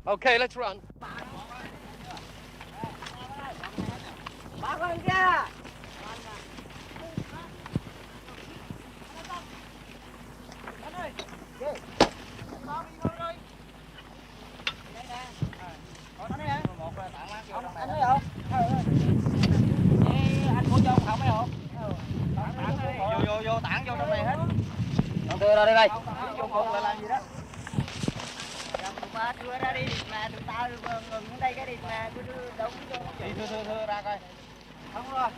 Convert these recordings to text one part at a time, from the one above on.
Okay, let's run. Bác lên kia. Anh thấy không? Anh của vô không mấy hộp? Vô tảng vô trong này hết. Con đưa ra đây đây. Vô cùng là làm gì đó? Ba đưa ra đi mà tụi tao ngừng ở đây cái đi mà cứ đâu cũng vô. Đi thưa ra coi. Không rồi.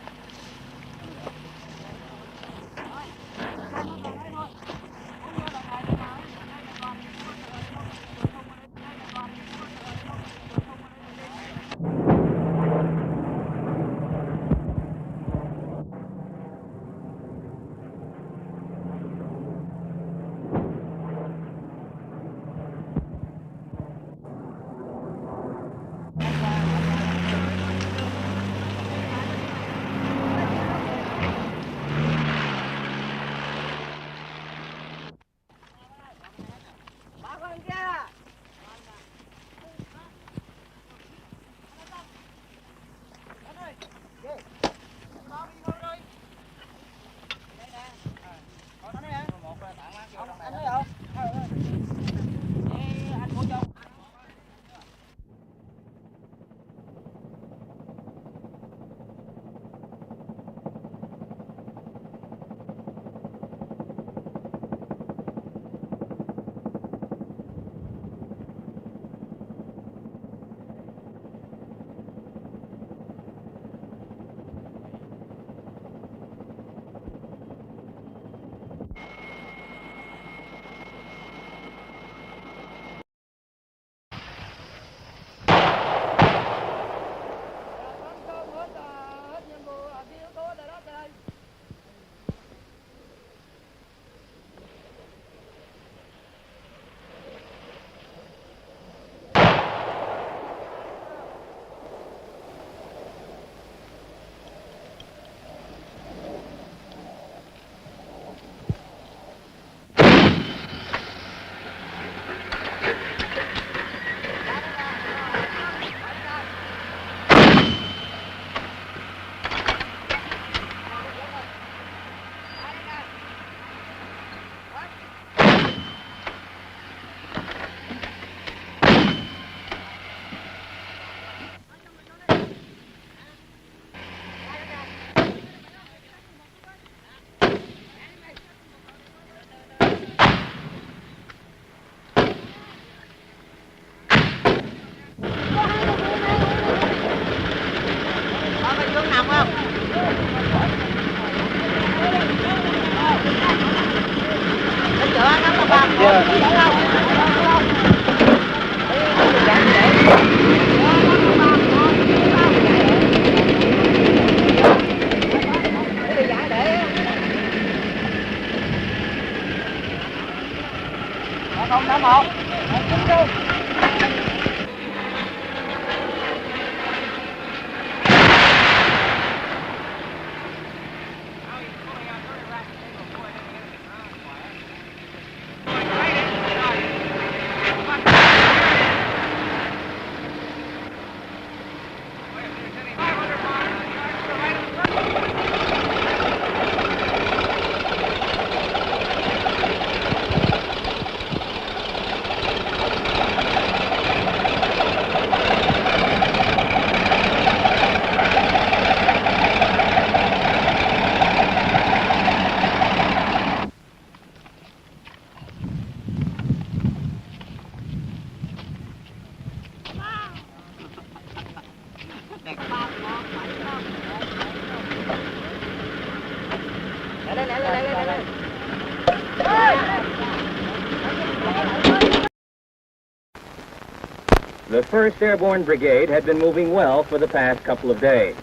The 1st Airborne Brigade had been moving well for the past couple of days.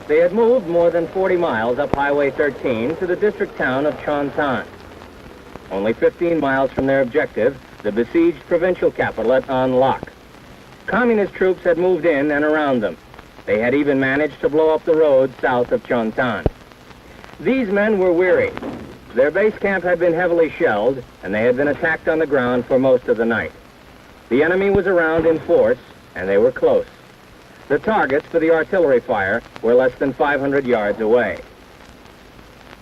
They had moved more than 40 miles up Highway 13 to the district town of Chontan. Only 15 miles from their objective, the besieged provincial capital at An Loc. Communist troops had moved in and around them. They had even managed to blow up the road south of Chontan. These men were weary. Their base camp had been heavily shelled, and they had been attacked on the ground for most of the night. The enemy was around in force, and they were close. The targets for the artillery fire were less than 500 yards away.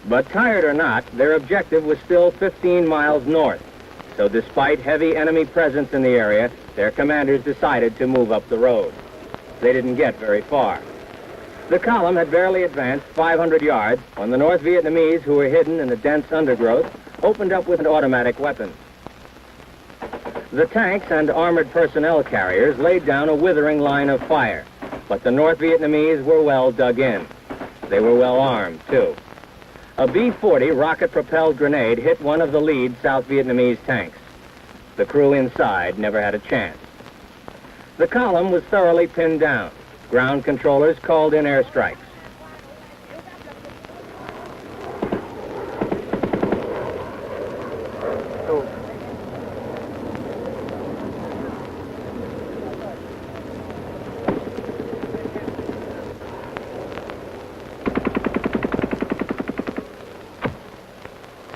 But tired or not, their objective was still 15 miles north. So despite heavy enemy presence in the area, their commanders decided to move up the road. They didn't get very far. The column had barely advanced 500 yards when the North Vietnamese, who were hidden in the dense undergrowth, opened up with automatic weapons. The tanks and armored personnel carriers laid down a withering line of fire, but the North Vietnamese were well dug in. They were well armed, too. A B-40 rocket-propelled grenade hit one of the lead South Vietnamese tanks. The crew inside never had a chance. The column was thoroughly pinned down. Ground controllers called in airstrikes.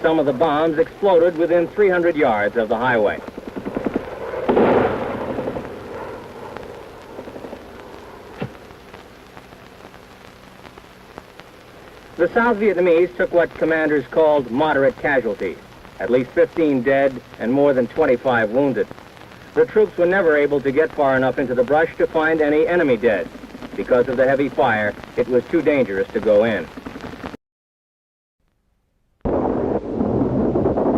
Some of the bombs exploded within 300 yards of the highway. The South Vietnamese took what commanders called moderate casualties, at least 15 dead and more than 25 wounded. The troops were never able to get far enough into the brush to find any enemy dead. Because of the heavy fire, it was too dangerous to go in.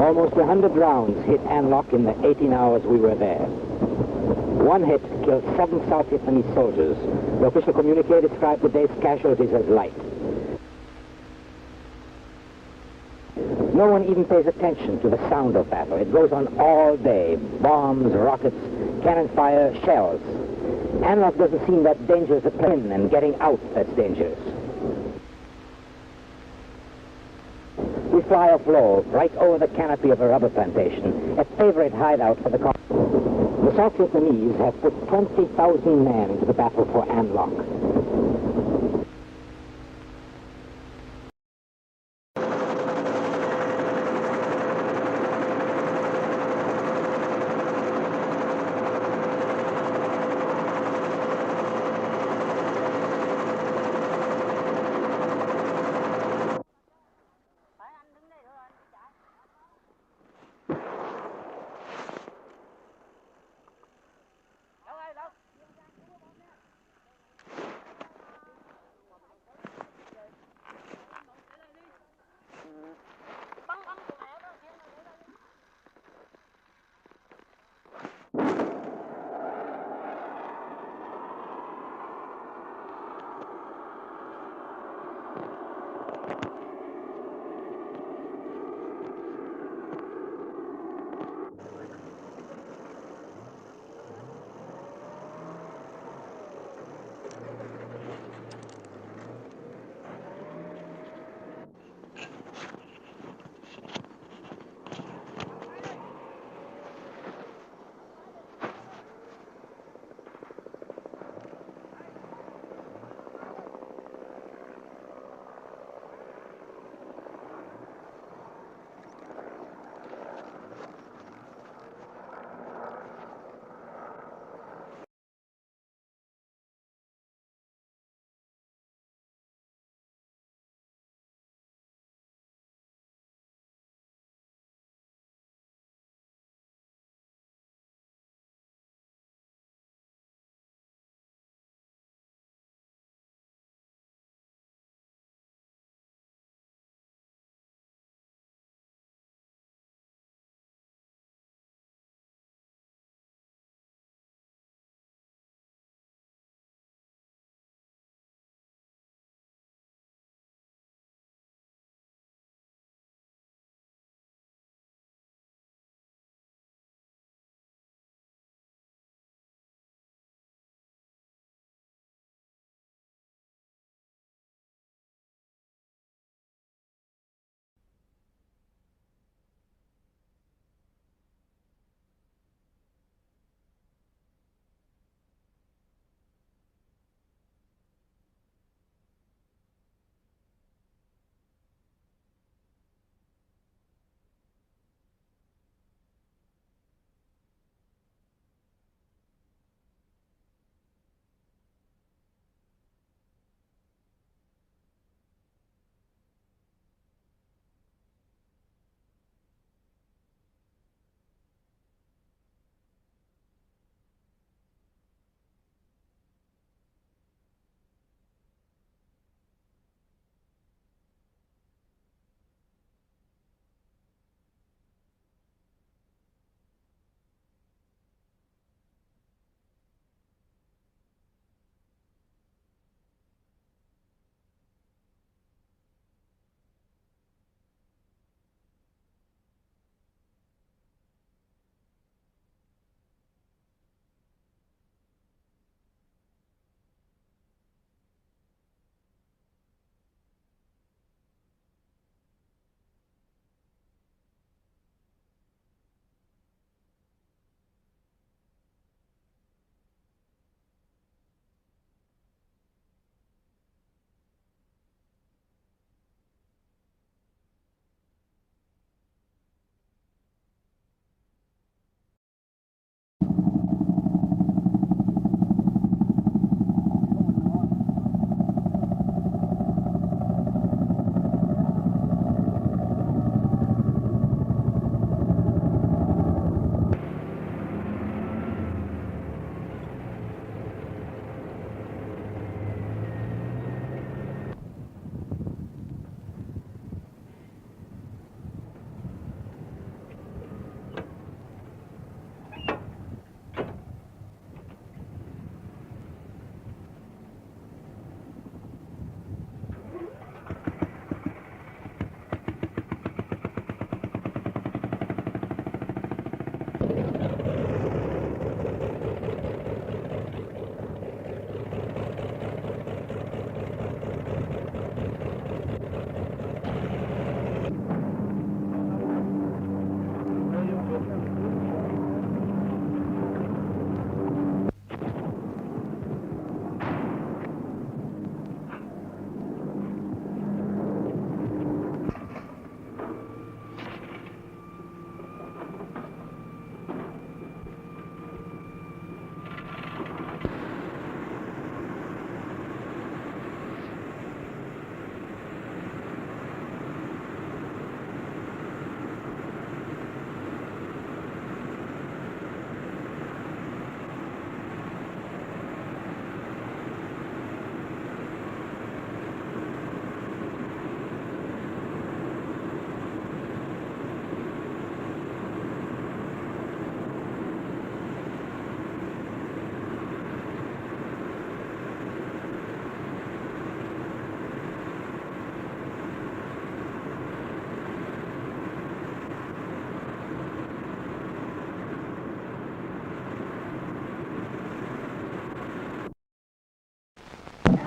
Almost 100 rounds hit An Loc in the 18 hours we were there. One hit killed 7 South Vietnamese soldiers. The official communique described the day's casualties as light. No one even pays attention to the sound of battle. It goes on all day. Bombs, rockets, cannon fire, shells. An Loc doesn't seem that dangerous a place, and getting out that's dangerous. We fly off-low, right over the canopy of a rubber plantation, a favorite hideout for the The South Vietnamese have put 20,000 men into the battle for An Loc.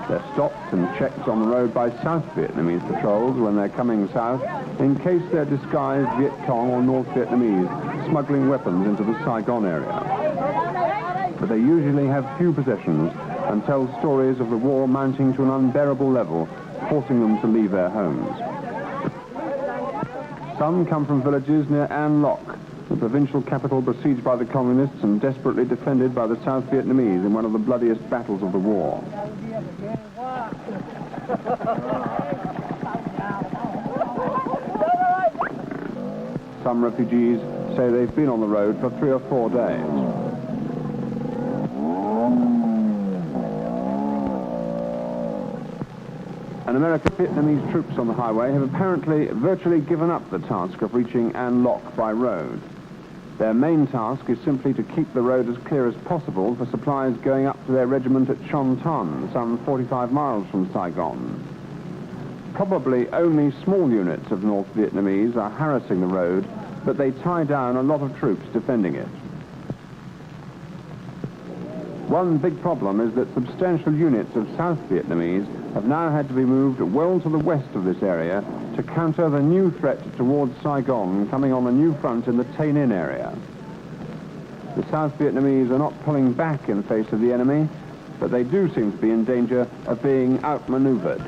They're stopped and checked on the road by South Vietnamese patrols when they're coming south, in case they're disguised Viet Cong or North Vietnamese smuggling weapons into the Saigon area. But they usually have few possessions and tell stories of the war mounting to an unbearable level, forcing them to leave their homes. Some come from villages near An Loc, the provincial capital besieged by the communists and desperately defended by the South Vietnamese in one of the bloodiest battles of the war. Some refugees say they've been on the road for 3 or 4 days. And American Vietnamese troops on the highway have apparently virtually given up the task of reaching An Loc by road. Their main task is simply to keep the road as clear as possible for supplies going up to their regiment at Chon Ton, some 45 miles from Saigon. Probably only small units of North Vietnamese are harassing the road, but they tie down a lot of troops defending it. One big problem is that substantial units of South Vietnamese have now had to be moved well to the west of this area to counter the new threat towards Saigon coming on the new front in the Tay Ninh area. The South Vietnamese are not pulling back in face of the enemy, but they do seem to be in danger of being outmaneuvered.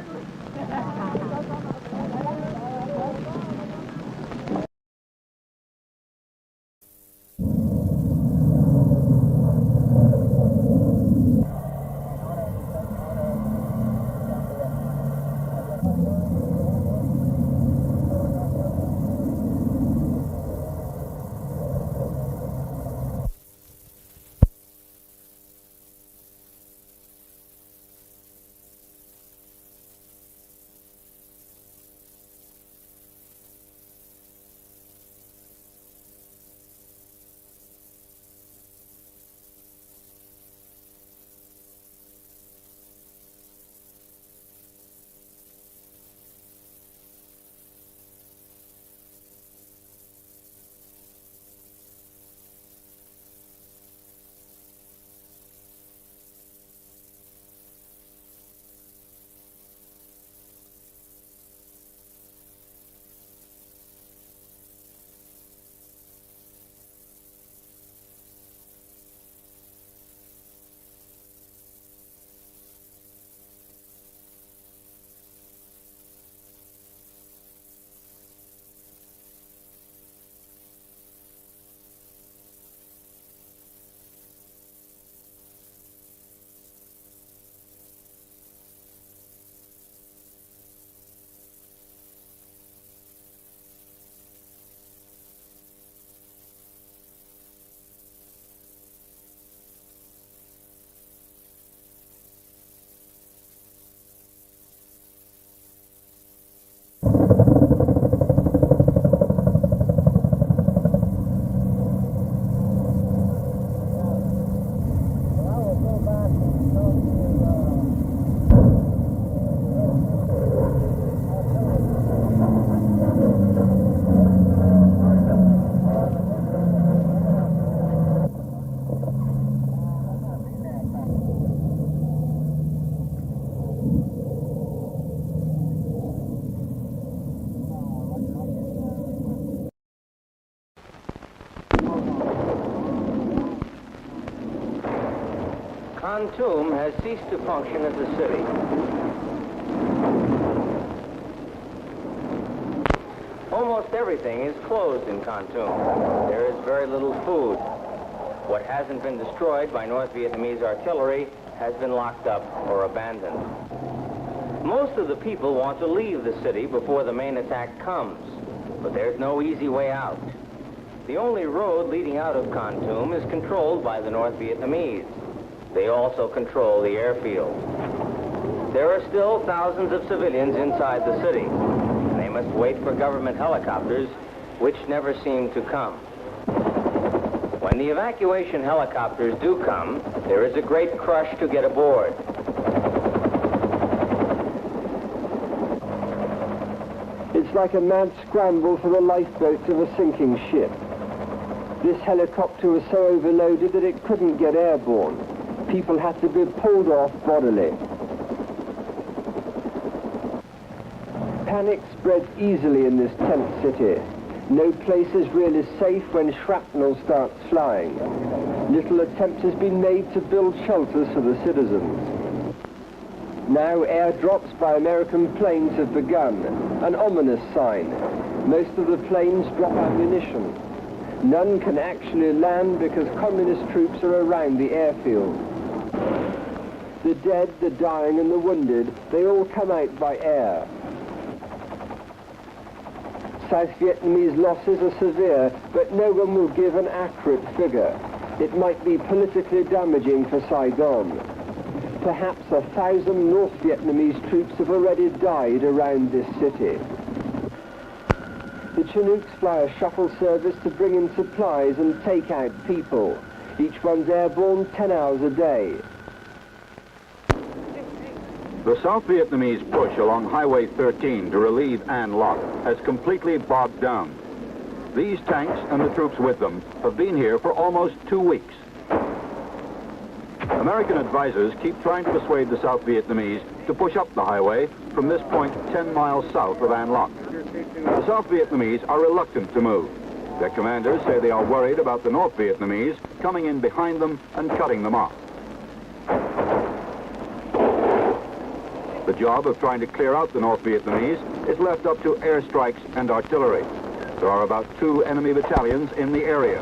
Kon Tum has ceased to function as a city. Almost everything is closed in Kon Tum. There is very little food. What hasn't been destroyed by North Vietnamese artillery has been locked up or abandoned. Most of the people want to leave the city before the main attack comes, but there's no easy way out. The only road leading out of Kon Tum is controlled by the North Vietnamese. They also control the airfield. There are still thousands of civilians inside the city. They must wait for government helicopters, which never seem to come. When the evacuation helicopters do come, there is a great crush to get aboard. It's like a mad scramble for the lifeboats of a sinking ship. This helicopter was so overloaded that it couldn't get airborne. People had to be pulled off bodily. Panic spreads easily in this tent city. No place is really safe when shrapnel starts flying. Little attempt has been made to build shelters for the citizens. Now airdrops by American planes have begun, an ominous sign. Most of the planes drop ammunition. None can actually land because communist troops are around the airfield. The dead, the dying and the wounded, they all come out by air. South Vietnamese losses are severe, but no one will give an accurate figure. It might be politically damaging for Saigon. Perhaps 1,000 North Vietnamese troops have already died around this city. The Chinooks fly a shuttle service to bring in supplies and take out people. Each one's airborne 10 hours a day. The South Vietnamese push along Highway 13 to relieve An Loc has completely bogged down. These tanks and the troops with them have been here for almost 2 weeks. American advisors keep trying to persuade the South Vietnamese to push up the highway from this point 10 miles south of An Loc. The South Vietnamese are reluctant to move. Their commanders say they are worried about the North Vietnamese coming in behind them and cutting them off. The job of trying to clear out the North Vietnamese is left up to airstrikes and artillery. There are about 2 enemy battalions in the area.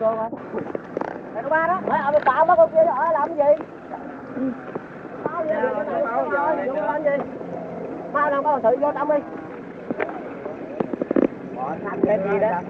cô hả? Mày nó ba đó. Mày ở tạo mất con kia ở làm cái gì? Bao giờ làm gì? Bao năm có thử vô tâm đi. Cái gì đó?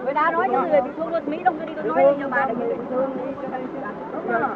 Người ta nói cho người bị thương luôn, Mỹ Đông đi có nói cho bà đừng bị thương đi cho nên đúng rồi.